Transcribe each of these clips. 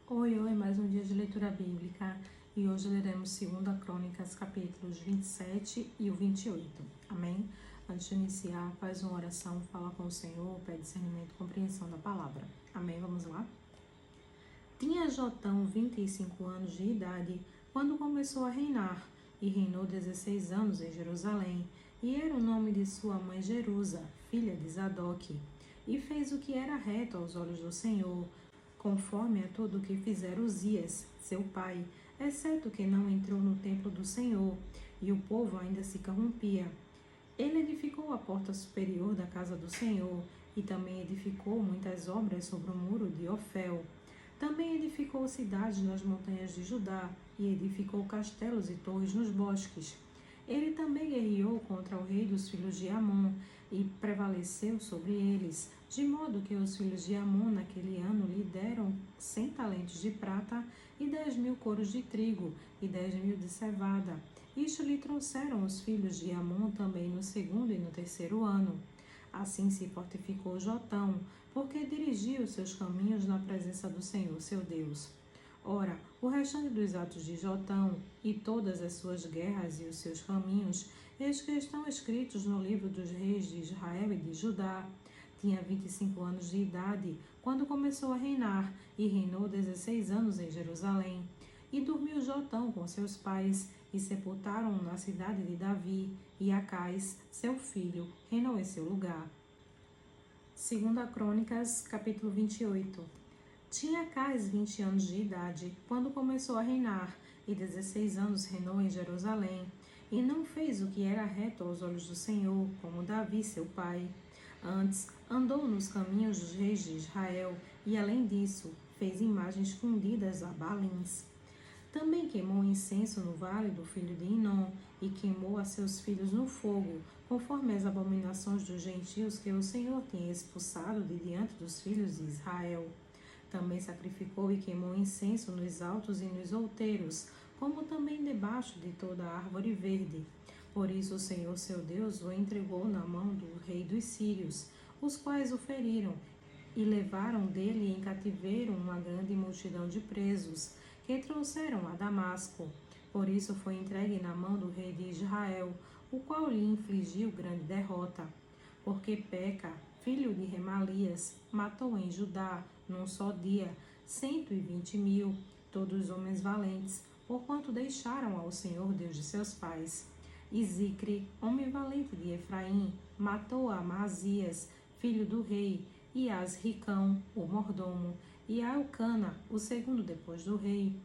Oi, mais um dia de leitura bíblica e hoje leremos 2 Crônicas, capítulos 27 e o 28. Amém? Antes de iniciar, faz uma oração, fala com o Senhor, pede discernimento e compreensão da palavra. Amém? Vamos lá? Tinha Jotão 25 anos de idade quando começou a reinar e reinou 16 anos em Jerusalém. E era o nome de sua mãe Jerusa, filha de Zadok. E fez o que era reto aos olhos do Senhor, conforme a tudo o que fizera Uzias, seu pai, exceto que não entrou no templo do Senhor, e o povo ainda se corrompia. Ele edificou a porta superior da casa do Senhor, e também edificou muitas obras sobre o muro de Ofel. Também edificou cidades nas montanhas de Judá, e edificou castelos e torres nos bosques. Ele também guerreou contra o rei dos filhos de Amon, e prevaleceu sobre eles, de modo que os filhos de Amon naquele ano lhe deram 100 talentos de prata e 10.000 coros de trigo e 10.000 de cevada. Isto lhe trouxeram os filhos de Amon também no segundo e no terceiro ano. Assim se fortificou Jotão, porque dirigia os seus caminhos na presença do Senhor, seu Deus. Ora, o restante dos atos de Jotão, e todas as suas guerras e os seus caminhos, eis que estão escritos no livro dos reis de Israel e de Judá. Tinha 25 anos de idade quando começou a reinar, e reinou 16 anos em Jerusalém. E dormiu Jotão com seus pais, e sepultaram-no na cidade de Davi, e Acais, seu filho, reinou em seu lugar. 2 Crônicas, capítulo 28. Tinha Acais 20 anos de idade quando começou a reinar, e 16 anos reinou em Jerusalém. E não fez o que era reto aos olhos do Senhor, como Davi, seu pai. Antes, andou nos caminhos dos reis de Israel, e além disso, fez imagens fundidas a Baalins. Também queimou incenso no vale do filho de Inom, e queimou a seus filhos no fogo, conforme as abominações dos gentios que o Senhor tinha expulsado de diante dos filhos de Israel. Também sacrificou e queimou incenso nos altos e nos outeiros, como também debaixo de toda a árvore verde. Por isso o Senhor seu Deus o entregou na mão do rei dos sírios, os quais o feriram e levaram dele em cativeiro uma grande multidão de presos, que trouxeram a Damasco. Por isso foi entregue na mão do rei de Israel, o qual lhe infligiu grande derrota. Porque Peca, filho de Remalias, matou em Judá, num só dia, 120.000, todos homens valentes, porquanto deixaram ao Senhor Deus de seus pais. E Zicre, homem valente de Efraim, matou a Amazias, filho do rei, e Asricão, o mordomo, e a Elcana, o segundo depois do rei.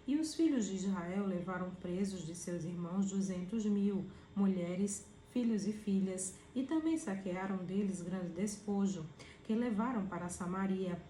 E os filhos de Israel levaram presos de seus irmãos 200.000, mulheres, filhos e filhas, e também saquearam deles grande despojo, que levaram para Samaria.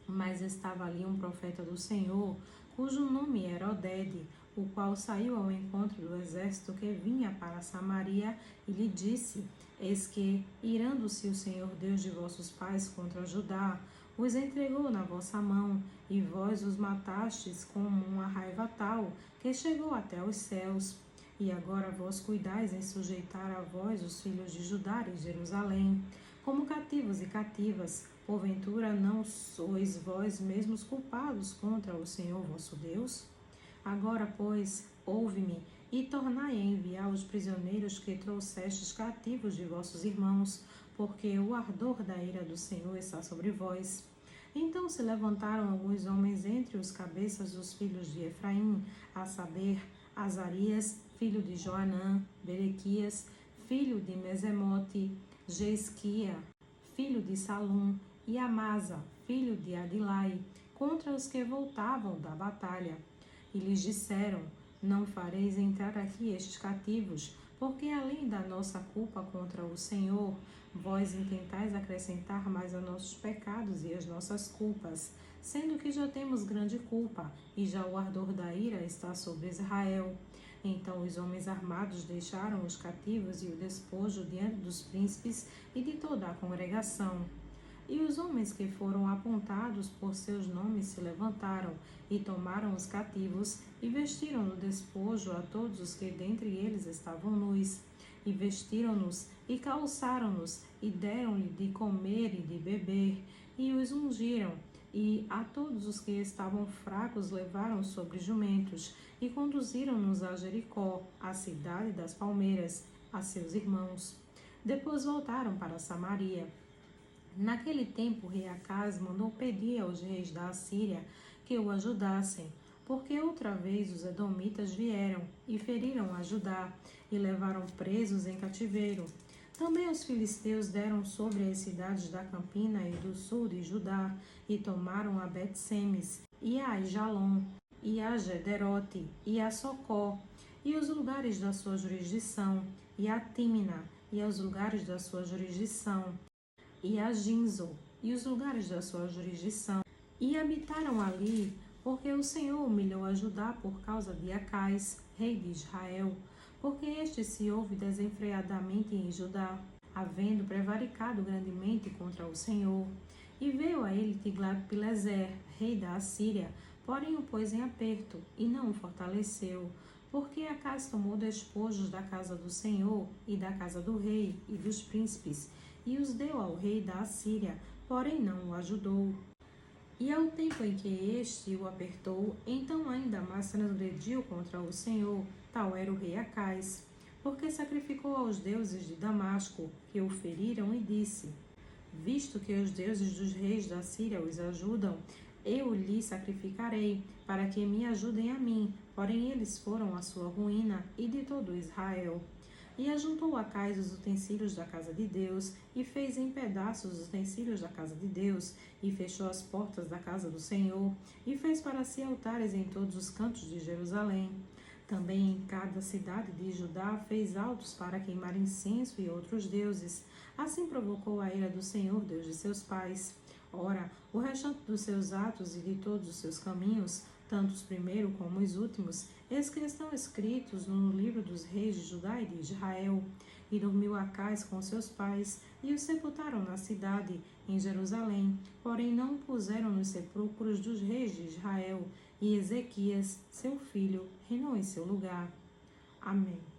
Mas estava ali um profeta do Senhor, cujo nome era Odede, o qual saiu ao encontro do exército que vinha para Samaria e lhe disse: Eis que, irando-se o Senhor Deus de vossos pais contra Judá, os entregou na vossa mão, e vós os matastes com uma raiva tal, que chegou até os céus. E agora vós cuidais em sujeitar a vós os filhos de Judá e Jerusalém, como cativos e cativas. Porventura não sois vós mesmos culpados contra o Senhor vosso Deus? Agora, pois, ouve-me, e tornai a enviar os prisioneiros que trouxestes cativos de vossos irmãos, porque o ardor da ira do Senhor está sobre vós. Então se levantaram alguns homens entre os cabeças dos filhos de Efraim, a saber, Azarias, filho de Joanã, Berequias, filho de Mesemote, Jeisquia, filho de Salum, e Amasa, filho de Adilai, contra os que voltavam da batalha. E lhes disseram: Não fareis entrar aqui estes cativos, porque além da nossa culpa contra o Senhor, vós intentais acrescentar mais a nossos pecados e as nossas culpas, sendo que já temos grande culpa, e já o ardor da ira está sobre Israel. Então os homens armados deixaram os cativos e o despojo diante dos príncipes e de toda a congregação. E os homens que foram apontados por seus nomes se levantaram, e tomaram os cativos, e vestiram no despojo a todos os que dentre eles estavam nus, e vestiram-nos, e calçaram-nos, e deram-lhe de comer e de beber, e os ungiram, E a todos os que estavam fracos levaram sobre jumentos e conduziram-nos a Jericó, a cidade das palmeiras, a seus irmãos. Depois voltaram para Samaria. Naquele tempo, o rei Acaz mandou pedir aos reis da Assíria que o ajudassem, porque outra vez os edomitas vieram e feriram a Judá e levaram presos em cativeiro. Também os filisteus deram sobre as cidades da Campina e do sul de Judá e tomaram a Bet-Semes e a Aijalon e a Gederote e a Socó e os lugares da sua jurisdição e a Tímina e os lugares da sua jurisdição e a Ginzo e os lugares da sua jurisdição, e habitaram ali, porque o Senhor humilhou a Judá por causa de Acais, rei de Israel, porque este se houve desenfreadamente em Judá, havendo prevaricado grandemente contra o Senhor. E veio a ele Tiglat-Pileser, rei da Assíria, porém o pôs em aperto, e não o fortaleceu, porque Acaz tomou despojos da casa do Senhor, e da casa do rei, e dos príncipes, e os deu ao rei da Assíria, porém não o ajudou. E ao tempo em que este o apertou, então ainda mais transgrediu contra o Senhor, tal era o rei Acaz, porque sacrificou aos deuses de Damasco, que o feriram, e disse: visto que os deuses dos reis da Síria os ajudam, eu lhes sacrificarei, para que me ajudem a mim. Porém eles foram a sua ruína e de todo Israel. E ajuntou Acais os utensílios da casa de Deus, e fez em pedaços os utensílios da casa de Deus, e fechou as portas da casa do Senhor, e fez para si altares em todos os cantos de Jerusalém. Também em cada cidade de Judá fez altos para queimar incenso e outros deuses. Assim provocou a ira do Senhor, Deus de seus pais. Ora, o restante dos seus atos e de todos os seus caminhos, tanto os primeiros como os últimos, eis que estão escritos no livro dos reis de Judá e de Israel. E dormiu Acais com seus pais, e o sepultaram na cidade, em Jerusalém, porém não o puseram nos sepulcros dos reis de Israel, e Ezequias, seu filho, reinou em seu lugar. Amém.